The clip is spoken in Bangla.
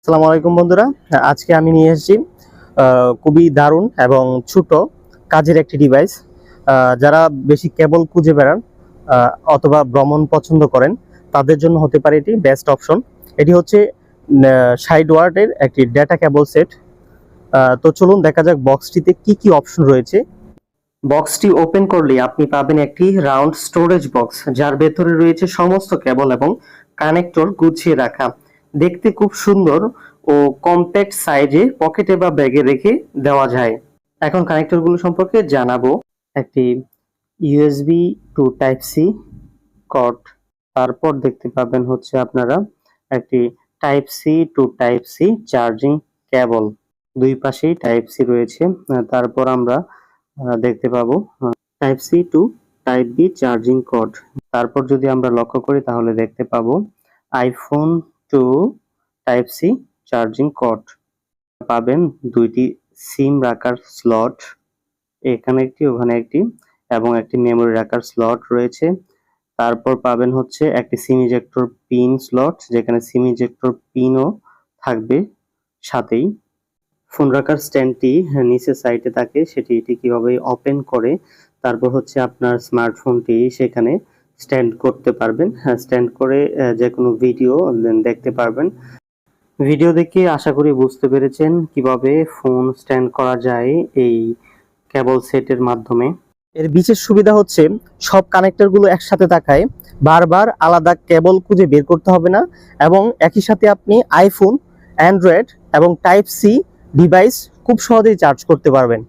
আসসালামু আলাইকুম বন্ধুরা। আজকে আমি নিয়ে এসেছি খুবই দারুণ এবং ছোট কাজের একটি ডিভাইস। যারা বেশি কেবল খুঁজে বেড়ান অথবা ভ্রমণ পছন্দ করেন তাদের জন্য হতে পারে এটি বেস্ট অপশন। এটি হচ্ছে 60 ওয়াটের একটি ডেটা কেবল সেট। তো চলুন দেখা যাক বক্সটিতে কি কি অপশন রয়েছে। বক্সটি ওপেন করলে আপনি পাবেন একটি রাউন্ড স্টোরেজ বক্স, যার ভেতরে রয়েছে সমস্ত কেবল এবং কানেক্টর গুছিয়ে রাখা। দেখতে খুব সুন্দর ও কম্প্যাক্ট সাইজে পকেটে বা ব্যাগে রেখে দেওয়া যায়। এখন কানেক্টরগুলো সম্পর্কে জানাবো। একটি USB to type C cord, তারপর দেখতে পাবেন হচ্ছে আপনারা একটি type C to type C charging cable, দুই পাশেই টাইপ সি রয়েছে। তারপর আমরা দেখতে পাবো type C to type B charging cord. তারপর যদি আমরা লক্ষ্য করি তাহলে দেখতে পাবো iPhone to type C charging cord. পাবেন দুইটি সিম রাখার স্লট, এখানে একটি ওখানে একটি, এবং একটি মেমোরি রাখার স্লট রয়েছে। তারপর পাবেন হচ্ছে একটি সিম ইজেক্টর পিন স্লট, যেখানে সিম ইজেক্টর পিনও থাকবে সাথেই। ফোন রাখার স্ট্যান্ডটি নিচের সাইডে থাকে, সেটি কিভাবে ওপেন করে তারপর হচ্ছে আপনার স্মার্টফোনটি সেখানে স্ট্যান্ড করতে পারবেন। স্ট্যান্ড করে যে কোনো ভিডিও দেখতে পারবেন। ভিডিও দেখে আশা করি বুঝতে পেরেছেন কিভাবে ফোন স্ট্যান্ড করা যায় এই কেবল সেটের মাধ্যমে। এর বিশেষ সুবিধা হচ্ছে সব কানেক্টরগুলো একসাথে থাকায় বারবার আলাদা কেবল খুঁজে বের করতে হবে না, এবং একই সাথে আপনি আইফোন, অ্যান্ড্রয়েড এবং টাইপ সি ডিভাইস খুব সহজেই চার্জ করতে পারবেন।